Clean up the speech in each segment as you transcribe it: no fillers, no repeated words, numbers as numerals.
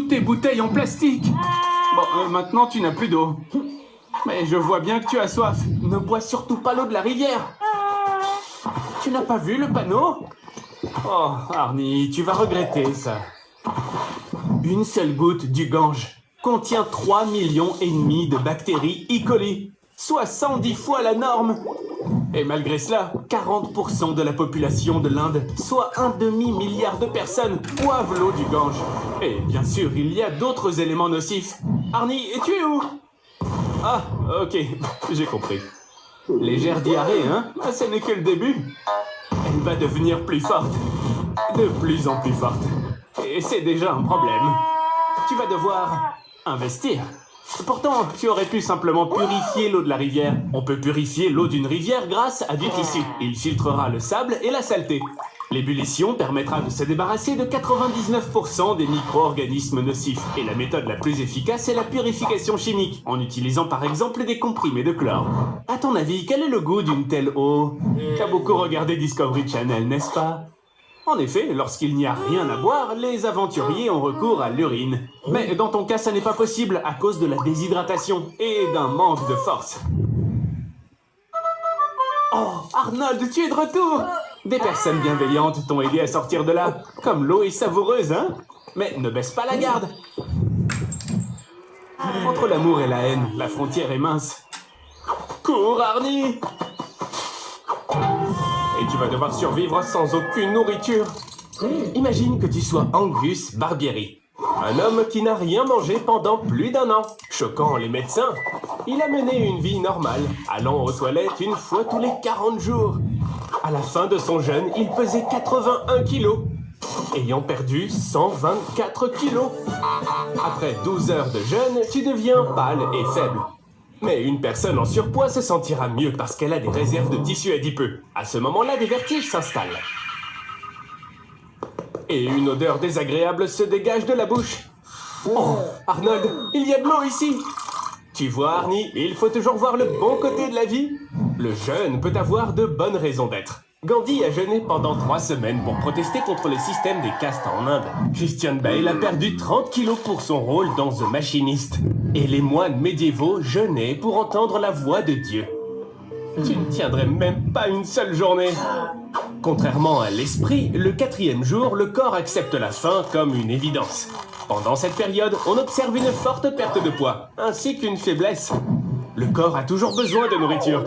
toutes tes bouteilles en plastique. Bon, maintenant tu n'as plus d'eau. Mais je vois bien que tu as soif. Ne bois surtout pas l'eau de la rivière. Tu n'as pas vu le panneau? Oh, Arnie, tu vas regretter ça. Une seule goutte du Gange contient 3,5 millions de bactéries E. coli, soit 110 fois la norme. Et malgré cela, 40% de la population de l'Inde, soit 1,5 milliard de personnes, boivent l'eau du Gange. Et bien sûr, il y a d'autres éléments nocifs. Arnie, tu es où? Ah, ok, j'ai compris. Légère diarrhée, hein? Ce n'est que le début. Elle va devenir plus forte. De plus en plus forte. Et c'est déjà un problème. Tu vas devoir investir. Pourtant, tu aurais pu simplement purifier l'eau de la rivière. On peut purifier l'eau d'une rivière grâce à du tissu. Il filtrera le sable et la saleté. L'ébullition permettra de se débarrasser de 99% des micro-organismes nocifs. Et la méthode la plus efficace est la purification chimique, en utilisant par exemple des comprimés de chlore. À ton avis, quel est le goût d'une telle eau? Tu as beaucoup regardé Discovery Channel, n'est-ce pas? En effet, lorsqu'il n'y a rien à boire, les aventuriers ont recours à l'urine. Mais dans ton cas, ça n'est pas possible à cause de la déshydratation et d'un manque de force. Oh, Arnold, tu es de retour! Des personnes bienveillantes t'ont aidé à sortir de là. Comme l'eau est savoureuse, hein? Mais ne baisse pas la garde. Entre l'amour et la haine, la frontière est mince. Cours, Arnie! Et tu vas devoir survivre sans aucune nourriture. Imagine que tu sois Angus Barbieri, un homme qui n'a rien mangé pendant plus d'1 an. Choquant les médecins, il a mené une vie normale, allant aux toilettes une fois tous les 40 jours. À la fin de son jeûne, il pesait 81 kilos, ayant perdu 124 kilos. Après 12 heures de jeûne, tu deviens pâle et faible. Mais une personne en surpoids se sentira mieux parce qu'elle a des réserves de tissu adipeux. À ce moment-là, des vertiges s'installent. Et une odeur désagréable se dégage de la bouche. Oh, Arnold, il y a de l'eau ici. Tu vois, Arnie, il faut toujours voir le bon côté de la vie. Le jeûne peut avoir de bonnes raisons d'être. Gandhi a jeûné pendant 3 semaines pour protester contre le système des castes en Inde. Christian Bale a perdu 30 kilos pour son rôle dans The Machinist. Et les moines médiévaux jeûnaient pour entendre la voix de Dieu. Tu ne tiendrais même pas une seule journée. Contrairement à l'esprit, le 4e jour, le corps accepte la faim comme une évidence. Pendant cette période, on observe une forte perte de poids, ainsi qu'une faiblesse. Le corps a toujours besoin de nourriture.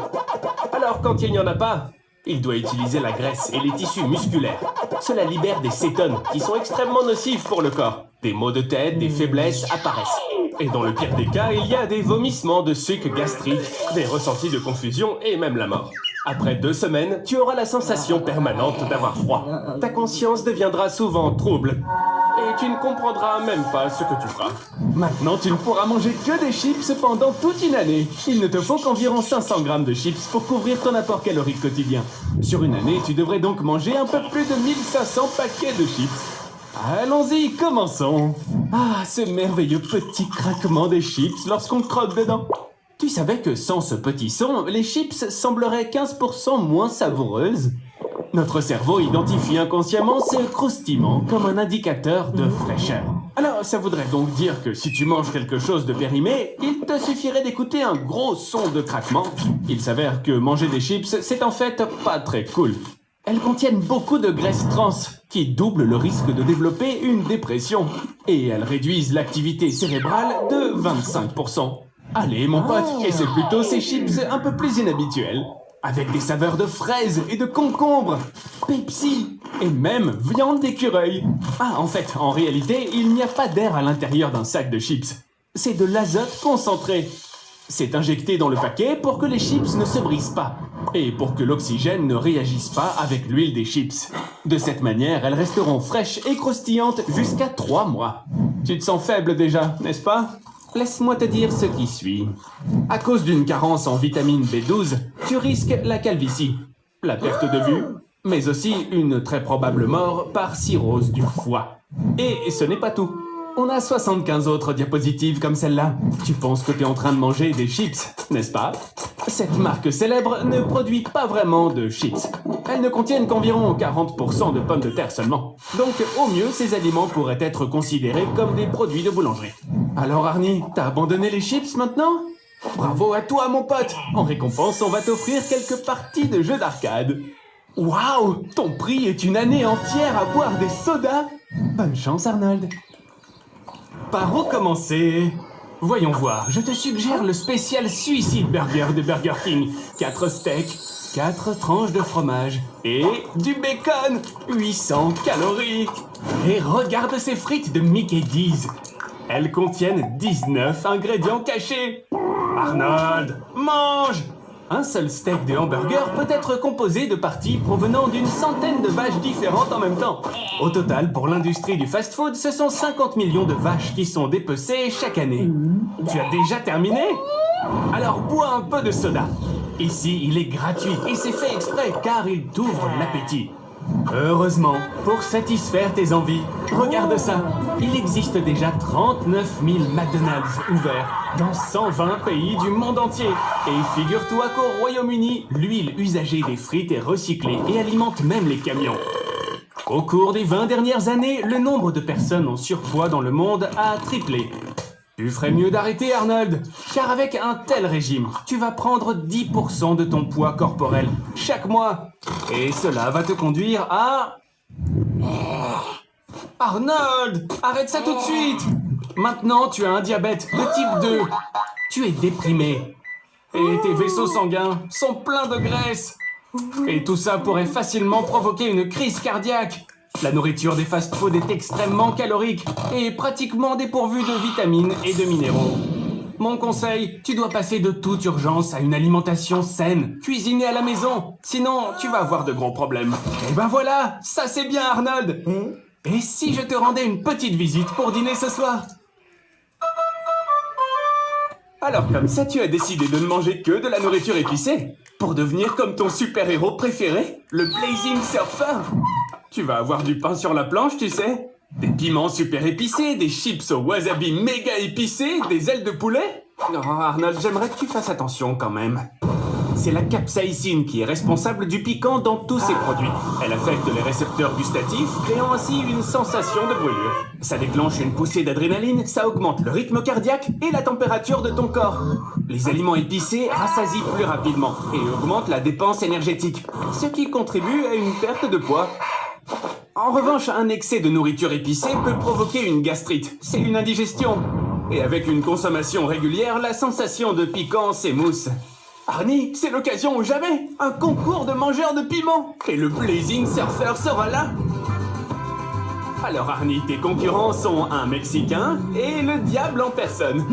Alors quand il n'y en a pas, il doit utiliser la graisse et les tissus musculaires. Cela libère des cétones qui sont extrêmement nocives pour le corps. Des maux de tête, des faiblesses apparaissent. Et dans le pire des cas, il y a des vomissements de suc gastrique, des ressentis de confusion et même la mort. Après 2 semaines, tu auras la sensation permanente d'avoir froid. Ta conscience deviendra souvent trouble. Et tu ne comprendras même pas ce que tu feras. Maintenant, tu ne pourras manger que des chips pendant toute une année. Il ne te faut qu'environ 500 grammes de chips pour couvrir ton apport calorique quotidien. Sur une année, tu devrais donc manger un peu plus de 1500 paquets de chips. Allons-y, commençons. Ah, ce merveilleux petit craquement des chips lorsqu'on croque dedans. Tu savais que sans ce petit son, les chips sembleraient 15% moins savoureuses? Notre cerveau identifie inconsciemment ce croustillement comme un indicateur de fraîcheur. Alors, ça voudrait donc dire que si tu manges quelque chose de périmé, il te suffirait d'écouter un gros son de craquement. Il s'avère que manger des chips, c'est en fait pas très cool. Elles contiennent beaucoup de graisse trans, qui double le risque de développer une dépression. Et elles réduisent l'activité cérébrale de 25%. Allez, mon pote, et c'est plutôt ces chips un peu plus inhabituels. Avec des saveurs de fraises et de concombre, Pepsi et même viande d'écureuil. Ah, en fait, en réalité, il n'y a pas d'air à l'intérieur d'un sac de chips. C'est de l'azote concentré. C'est injecté dans le paquet pour que les chips ne se brisent pas et pour que l'oxygène ne réagisse pas avec l'huile des chips. De cette manière, elles resteront fraîches et croustillantes jusqu'à 3 mois. Tu te sens faible déjà, n'est-ce pas ? Laisse-moi te dire ce qui suit. À cause d'une carence en vitamine B12, tu risques la calvitie, la perte de vue, mais aussi une très probable mort par cirrhose du foie. Et ce n'est pas tout. On a 75 autres diapositives comme celle-là. Tu penses que tu es en train de manger des chips, n'est-ce pas? Cette marque célèbre ne produit pas vraiment de chips. Elles ne contiennent qu'environ 40% de pommes de terre seulement. Donc, au mieux, ces aliments pourraient être considérés comme des produits de boulangerie. Alors Arnie, t'as abandonné les chips maintenant? Bravo à toi, mon pote! En récompense, on va t'offrir quelques parties de jeux d'arcade. Waouh! Ton prix est une année entière à boire des sodas! Bonne chance, Arnold! Par où commencer? Voyons voir, je te suggère le spécial Suicide Burger de Burger King. 4 steaks, 4 tranches de fromage et du bacon! 800 calories! Et regarde ces frites de Mickey D's! Elles contiennent 19 ingrédients cachés! Arnold, mange! Un seul steak de hamburger peut être composé de parties provenant d'une centaine de vaches différentes en même temps. Au total, pour l'industrie du fast-food, ce sont 50 millions de vaches qui sont dépecées chaque année. Tu as déjà terminé? Alors bois un peu de soda. Ici, il est gratuit et c'est fait exprès car il t'ouvre l'appétit. Heureusement, pour satisfaire tes envies, regarde ça. Il existe déjà 39 000 McDonald's ouverts dans 120 pays du monde entier. Et figure-toi qu'au Royaume-Uni, l'huile usagée des frites est recyclée et alimente même les camions. Au cours des 20 dernières années, le nombre de personnes en surpoids dans le monde a triplé. Tu ferais mieux d'arrêter, Arnold, car avec un tel régime, tu vas prendre 10% de ton poids corporel chaque mois. Et cela va te conduire à... Arnold, arrête ça tout de suite! Maintenant, tu as un diabète de type 2. Tu es déprimé. Et tes vaisseaux sanguins sont pleins de graisse. Et tout ça pourrait facilement provoquer une crise cardiaque. La nourriture des fast-food est extrêmement calorique et pratiquement dépourvue de vitamines et de minéraux. Mon conseil, tu dois passer de toute urgence à une alimentation saine, cuisinée à la maison. Sinon, tu vas avoir de gros problèmes. Et ben voilà, ça c'est bien Arnold. Et si je te rendais une petite visite pour dîner ce soir? Alors comme ça, tu as décidé de ne manger que de la nourriture épicée pour devenir comme ton super-héros préféré, le Blazing Surfer. Tu vas avoir du pain sur la planche, tu sais. Des piments super épicés, des chips au wasabi méga épicés, des ailes de poulet. Non, Arnold, j'aimerais que tu fasses attention quand même. C'est la capsaïcine qui est responsable du piquant dans tous ces produits. Elle affecte les récepteurs gustatifs, créant ainsi une sensation de brûlure. Ça déclenche une poussée d'adrénaline, ça augmente le rythme cardiaque et la température de ton corps. Les aliments épicés rassasient plus rapidement et augmentent la dépense énergétique, ce qui contribue à une perte de poids. En revanche, un excès de nourriture épicée peut provoquer une gastrite. C'est une indigestion. Et avec une consommation régulière, la sensation de piquant s'émousse. Arnie, c'est l'occasion ou jamais. Un concours de mangeurs de piment. Et le Blazing Surfer sera là. Alors Arnie, tes concurrents sont un Mexicain et le diable en personne.